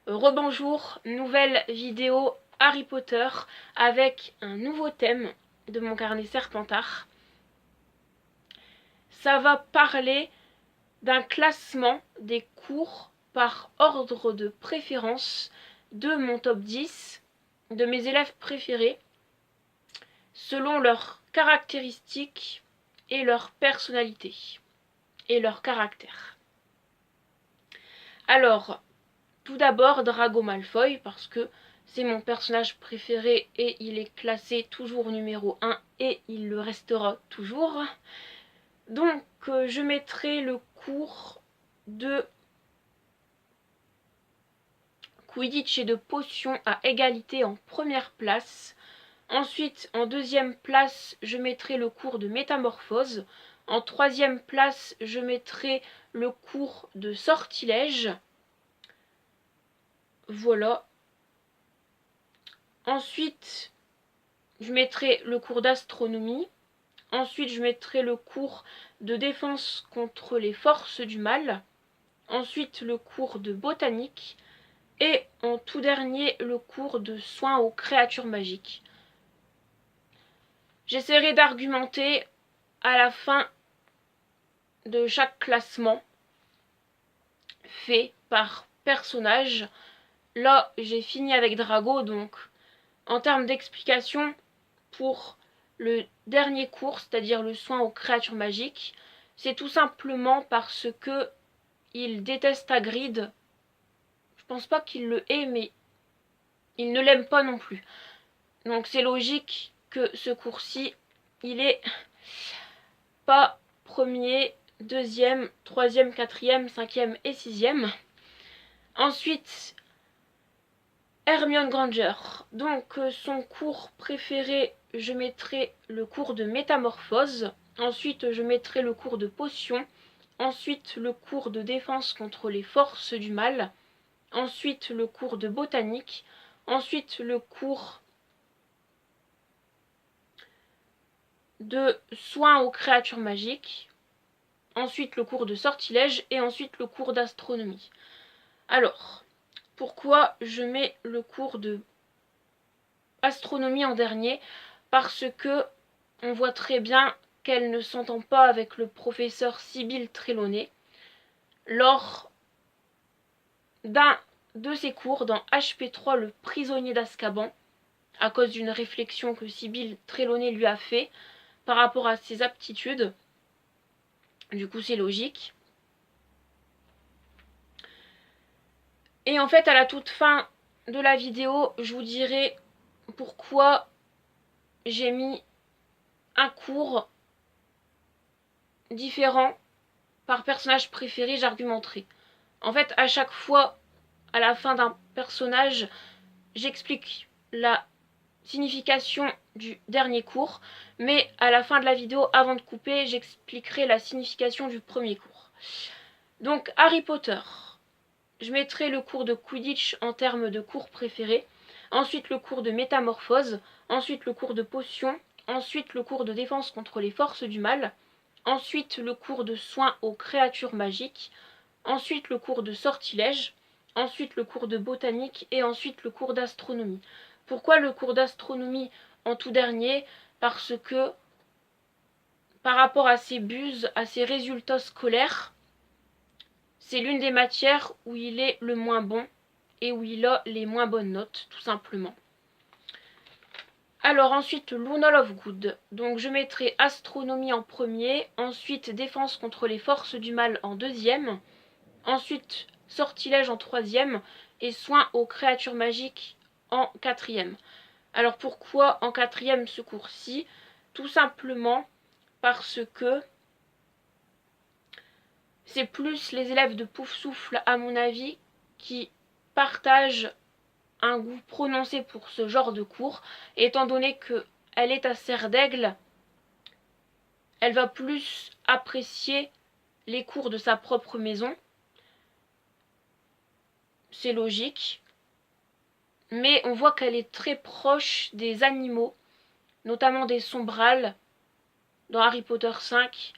Rebonjour, nouvelle vidéo Harry Potter avec un nouveau thème de mon carnet Serpentard. Ça va parler d'un classement des cours par ordre de préférence de mon top 10 de mes élèves préférés selon leurs caractéristiques et leur personnalité et leur caractère. Alors, tout d'abord Drago Malfoy, parce que c'est mon personnage préféré et il est classé toujours numéro 1 et il le restera toujours. Donc je mettrai le cours de Quidditch et de potions à égalité en première place. Ensuite, en deuxième place, je mettrai le cours de métamorphose. En troisième place, je mettrai le cours de sortilège. Voilà. Ensuite, je mettrai le cours d'astronomie. Ensuite, je mettrai le cours de défense contre les forces du mal. Ensuite, le cours de botanique. Et en tout dernier, le cours de soins aux créatures magiques. J'essaierai d'argumenter à la fin de chaque classement fait par personnage. Là, j'ai fini avec Drago, donc en termes d'explication, pour le dernier cours, c'est-à-dire le soin aux créatures magiques, c'est tout simplement parce que il déteste Hagrid. Je pense pas qu'il le hait, mais il ne l'aime pas non plus. Donc c'est logique que ce cours-ci, il est pas premier, deuxième, troisième, quatrième, cinquième et sixième. Ensuite, Hermione Granger. Donc son cours préféré, je mettrai le cours de métamorphose. Ensuite, je mettrai le cours de potion. Ensuite, le cours de défense contre les forces du mal. Ensuite, le cours de botanique. Ensuite, le cours de soins aux créatures magiques. Ensuite, le cours de sortilège. Et ensuite, le cours d'astronomie. Alors, pourquoi je mets le cours de astronomie en dernier? Parce que on voit très bien qu'elle ne s'entend pas avec le professeur Sybil Trelawney lors d'un de ses cours dans HP3, le prisonnier d'Azkaban, à cause d'une réflexion que Sybil Trelawney lui a fait par rapport à ses aptitudes. Du coup, c'est logique. Et en fait, à la toute fin de la vidéo, je vous dirai pourquoi j'ai mis un cours différent par personnage préféré, j'argumenterai. En fait, à chaque fois, à la fin d'un personnage, j'explique la signification du dernier cours, mais à la fin de la vidéo, avant de couper, j'expliquerai la signification du premier cours. Donc, Harry Potter. Je mettrai le cours de Quidditch en termes de cours préférés, ensuite le cours de métamorphose, ensuite le cours de potion, ensuite le cours de défense contre les forces du mal, ensuite le cours de soins aux créatures magiques, ensuite le cours de sortilège, ensuite le cours de botanique et ensuite le cours d'astronomie. Pourquoi le cours d'astronomie en tout dernier? Parce que par rapport à ses buses, à ses résultats scolaires, c'est l'une des matières où il est le moins bon et où il a les moins bonnes notes, tout simplement. Alors ensuite, Luna Lovegood. Donc je mettrai astronomie en premier, ensuite défense contre les forces du mal en deuxième, ensuite sortilège en troisième et soins aux créatures magiques en quatrième. Alors pourquoi en quatrième ce cours-ci? Tout simplement parce que c'est plus les élèves de Poufsouffle, à mon avis, qui partagent un goût prononcé pour ce genre de cours, étant donné qu'elle est à Serre d'Aigle, elle va plus apprécier les cours de sa propre maison. C'est logique. Mais on voit qu'elle est très proche des animaux, notamment des sombrales dans Harry Potter 5,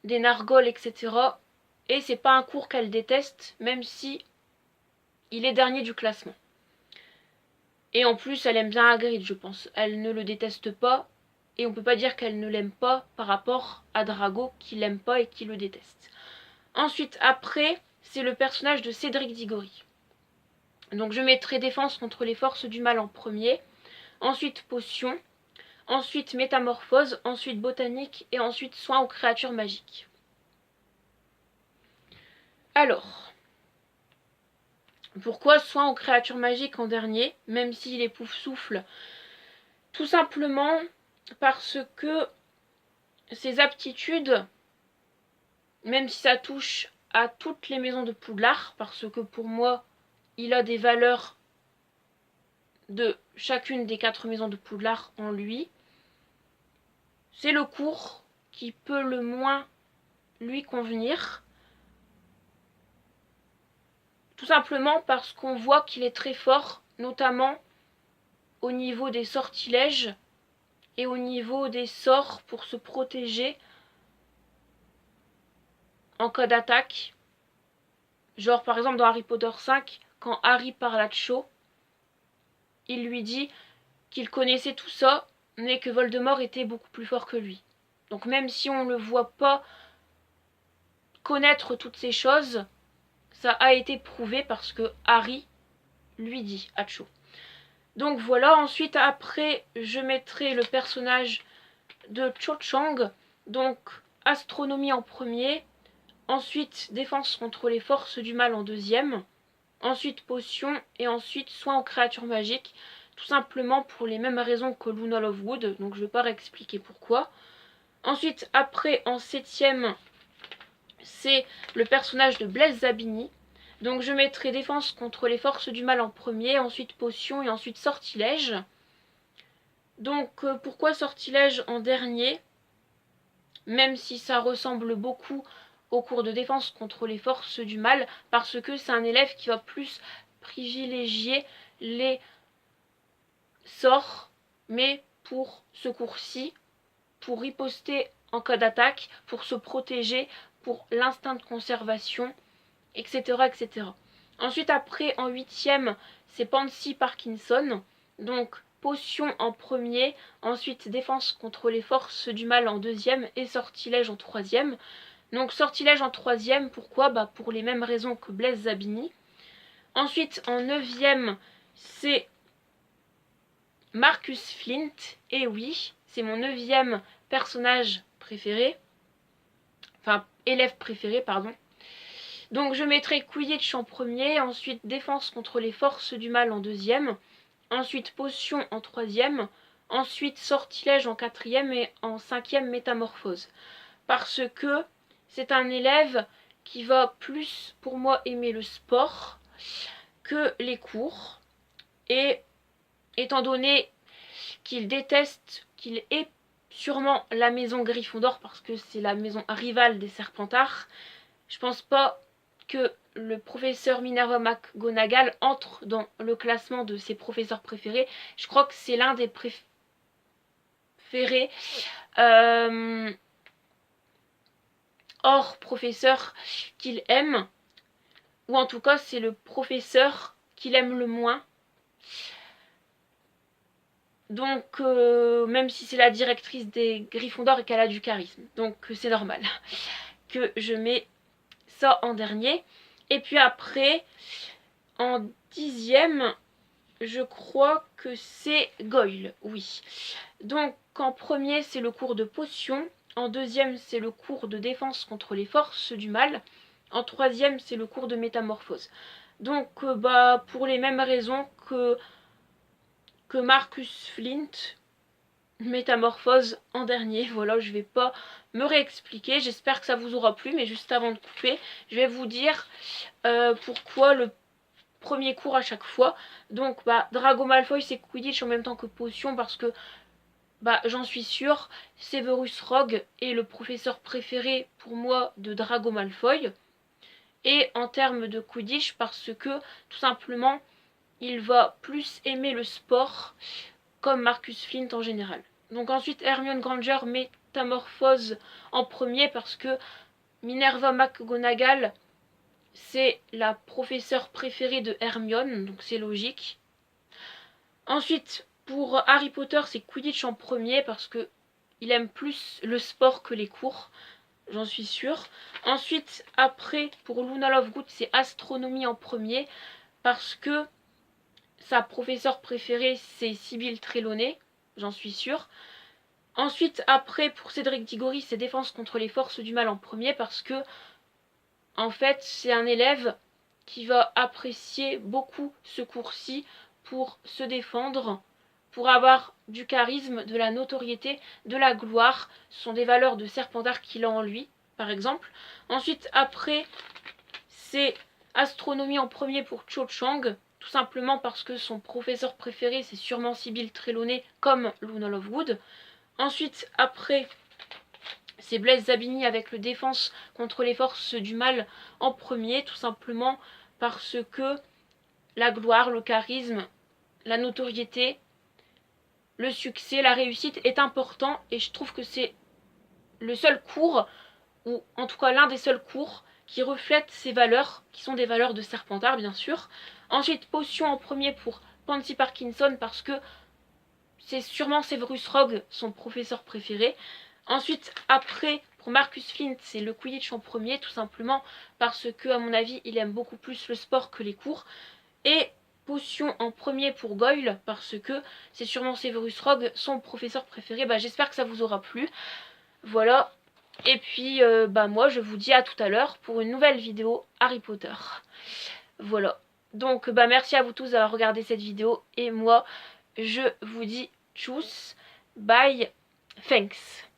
des nargoles, etc. Et c'est pas un cours qu'elle déteste, même si il est dernier du classement. Et en plus, elle aime bien Hagrid, je pense. Elle ne le déteste pas. Et on peut pas dire qu'elle ne l'aime pas par rapport à Drago, qui l'aime pas et qui le déteste. Ensuite, après, c'est le personnage de Cédric Diggory. Donc je mettrai défense contre les forces du mal en premier. Ensuite, potion. Ensuite, métamorphose. Ensuite, botanique. Et ensuite, soin aux créatures magiques. Alors, pourquoi soin aux créatures magiques en dernier, même s'il est Poufsouffle? Tout simplement parce que ses aptitudes, même si ça touche à toutes les maisons de Poudlard, parce que pour moi, il a des valeurs de chacune des 4 maisons de Poudlard en lui, c'est le cours qui peut le moins lui convenir. Tout simplement parce qu'on voit qu'il est très fort, notamment au niveau des sortilèges et au niveau des sorts pour se protéger en cas d'attaque. Genre par exemple dans Harry Potter 5, quand Harry parle à Cho, il lui dit qu'il connaissait tout ça, mais que Voldemort était beaucoup plus fort que lui. Donc même si on ne le voit pas connaître toutes ces choses, ça a été prouvé parce que Harry lui dit à Cho. Donc voilà, ensuite après je mettrai le personnage de Cho Chang, donc astronomie en premier, ensuite défense contre les forces du mal en deuxième, ensuite potion et ensuite soin aux créatures magiques, tout simplement pour les mêmes raisons que Luna Lovegood, donc je ne vais pas réexpliquer pourquoi. Ensuite après en septième, c'est le personnage de Blaise Zabini. Donc je mettrai défense contre les forces du mal en premier, ensuite potion et ensuite sortilège. Donc pourquoi sortilège en dernier? Même si ça ressemble beaucoup au cours de défense contre les forces du mal, parce que c'est un élève qui va plus privilégier les sorts, mais pour ce cours-ci, pour riposter en cas d'attaque, pour se protéger, pour l'instinct de conservation, etc., etc. Ensuite, après, en huitième, c'est Pansy Parkinson. Donc, potion en premier, ensuite défense contre les forces du mal en deuxième et sortilège en troisième. Donc, sortilège en troisième, pourquoi? Pour les mêmes raisons que Blaise Zabini. Ensuite, en neuvième, c'est Marcus Flint. Et oui, c'est mon neuvième personnage préféré. Enfin, élève préféré, pardon. Donc je mettrai Quidditch en premier, ensuite défense contre les forces du mal en deuxième, ensuite potion en troisième, ensuite sortilège en quatrième et en cinquième métamorphose. Parce que c'est un élève qui va plus pour moi aimer le sport que les cours. Et étant donné qu'il déteste, qu'il est sûrement la maison Gryffondor parce que c'est la maison rivale des Serpentards, je pense pas que le professeur Minerva McGonagall entre dans le classement de ses professeurs préférés. Je crois que c'est l'un des préférés hors professeur qu'il aime, ou en tout cas c'est le professeur qu'il aime le moins. Donc même si c'est la directrice des Gryffondor et qu'elle a du charisme, donc c'est normal que je mets ça en dernier. Et puis après, en dixième, je crois que c'est Goyle, oui. Donc en premier, c'est le cours de potion. En deuxième, c'est le cours de défense contre les forces du mal. En troisième, c'est le cours de métamorphose. Donc pour les mêmes raisons que Marcus Flint, métamorphose en dernier. Voilà, je vais pas me réexpliquer, j'espère que ça vous aura plu, mais juste avant de couper, je vais vous dire pourquoi le premier cours à chaque fois. Donc Drago Malfoy c'est Quidditch en même temps que potion parce que j'en suis sûre, Severus Rogue est le professeur préféré pour moi de Drago Malfoy. Et en termes de Quidditch parce que tout simplement il va plus aimer le sport comme Marcus Flint en général. Donc ensuite Hermione Granger métamorphose en premier parce que Minerva McGonagall c'est la professeure préférée de Hermione, donc c'est logique. Ensuite, pour Harry Potter, c'est Quidditch en premier parce que il aime plus le sport que les cours, j'en suis sûre. Ensuite, après, pour Luna Lovegood, c'est astronomie en premier parce que sa professeure préférée, c'est Sybil Trelawney, j'en suis sûre. Ensuite, après, pour Cédric Diggory, c'est défense contre les forces du mal en premier parce que, en fait, c'est un élève qui va apprécier beaucoup ce cours-ci pour se défendre, pour avoir du charisme, de la notoriété, de la gloire. Ce sont des valeurs de Serpentard qu'il a en lui, par exemple. Ensuite, après, c'est astronomie en premier pour Cho Chang, tout simplement parce que son professeur préféré, c'est sûrement Sybil Trelawney, comme Luna Lovegood. Ensuite, après, c'est Blaise Zabini avec le défense contre les forces du mal en premier, tout simplement parce que la gloire, le charisme, la notoriété, le succès, la réussite est important et je trouve que c'est le seul cours, ou en tout cas l'un des seuls cours, qui reflète ces valeurs, qui sont des valeurs de Serpentard bien sûr. Ensuite, potion en premier pour Pansy Parkinson parce que c'est sûrement Severus Rogue, son professeur préféré. Ensuite, après, pour Marcus Flint, c'est le Quidditch en premier, tout simplement parce que, à mon avis, il aime beaucoup plus le sport que les cours. Et potion en premier pour Goyle, parce que c'est sûrement Severus Rogue, son professeur préféré. J'espère que ça vous aura plu. Voilà. Et puis, moi, je vous dis à tout à l'heure pour une nouvelle vidéo Harry Potter. Voilà. Donc, merci à vous tous d'avoir regardé cette vidéo. Et moi, je vous dis tchuss, bye, thanks.